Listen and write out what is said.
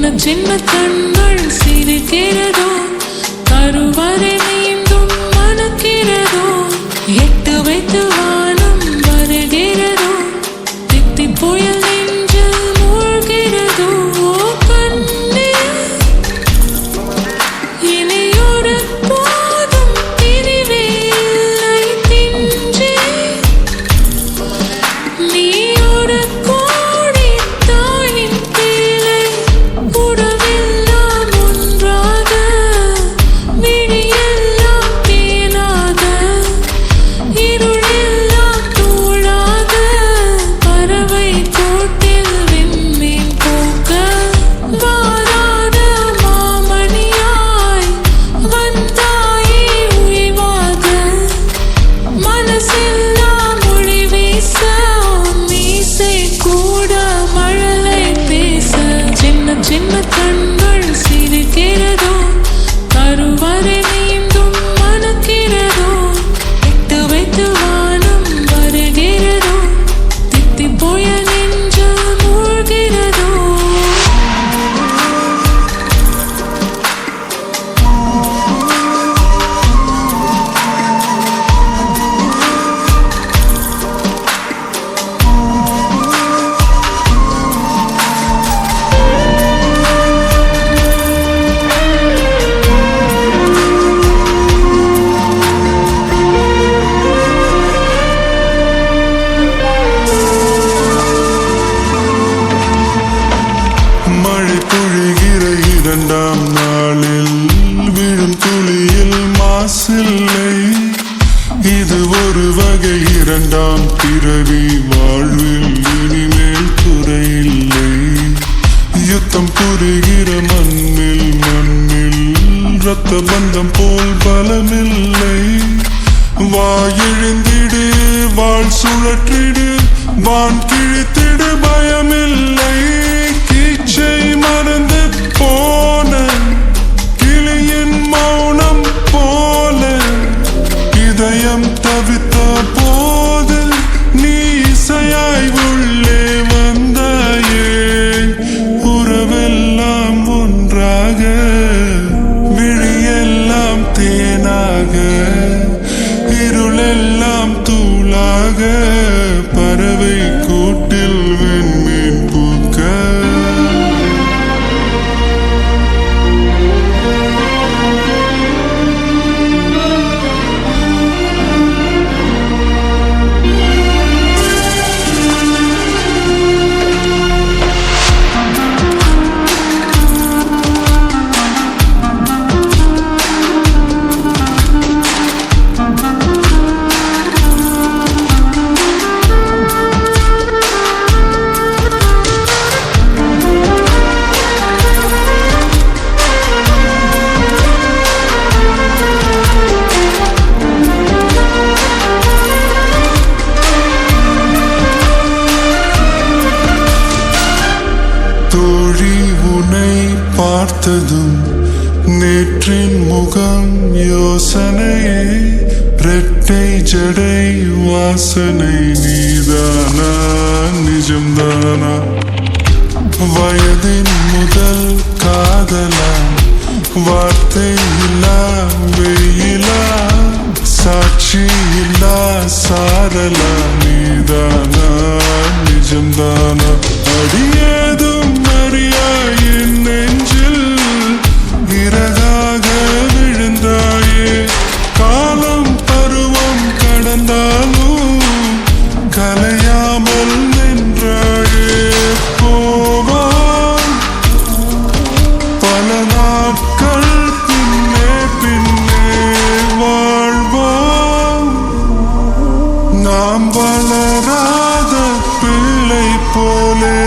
சின்ன கண்கள் சிரிக்கிறதோ, கருவறை மீண்டும் மணக்கிறதோ, எட்டு வைத்து வானம் வருகிறதோ, தித்தி புயல் நெஞ்சில் மூழ்கிறதோ. கண்ணே இனியொரு போதும் பிரிவே இல்லை தின்றே, நீ ஒரு கோடி தாயின் பிள்ளை, உறவெல்லாம் ஒன்றாக, விழியெல்லாம் தேனாக, இருளெல்லாம் தூளாக, பறவை கோட்டில் விண்மீன் போக்க, வாராத மாமணியாய் வந்தாயே உயிவாக, மனசெல்லாம் மொழி வீச, மீசை கூட மழலை பேச. சின்ன கண்கள் சிரிக்கிறதோ, கருவறை மீண்டும் மணக்கிறதோ, எட்டு வைத்து வானம் வருகிறதோ, தித்தி புயல் நெஞ்சில் மூழ்கிறதோ. மழை பொழிகிற இரண்டாம் நாளில் விழும் துளியில் மாசில்லை, இது ஒரு வகை இரண்டாம் பிறவி, வாழ்வில் இனிமேல் குறையில்லை. யுத்தம் புரிகிற மண்ணில் இரத்த பந்தம் போல் பலமில்லை. வாயெழுந்திடு வாழ் சுழற்றிடு, வான் கிழித்திடு பயமில்லை. கீச்சை மறந்து போன கிளியின் மௌனம் போல, இதயம் தவித்த போது நீ இசையாய் உள்ளே வந்தாயே. உறவெல்லாம் ஒன்றாக, விழியெல்லாம் தேனாக, இருளெல்லாம் தூளாக, பறவை கூட்டில் விண்மீன் பூக்க. தோழி உன்னை பார்த்ததும் நேற்றின் முகம் யோசனையே, இரட்டை ஜடை வாசனை நீதானா நிஜம்தானா? வயதின் முதல் காதலா, வார்த்தை இல்லா வெயிலா, சாட்சி இல்லா சாரலா, நீதானா நிஜம்தானா? அடியேதும் அறியா என் நெஞ்சில் இறகாக விழுந்தாயே. காலம் பருவம் கடந்தாலும் கலையாமல் நின்றாயே. போவான் பல நாட்கள் பின்னே பின்னே வாழ்வோம், நாம் வளராத பிள்ளை போலே.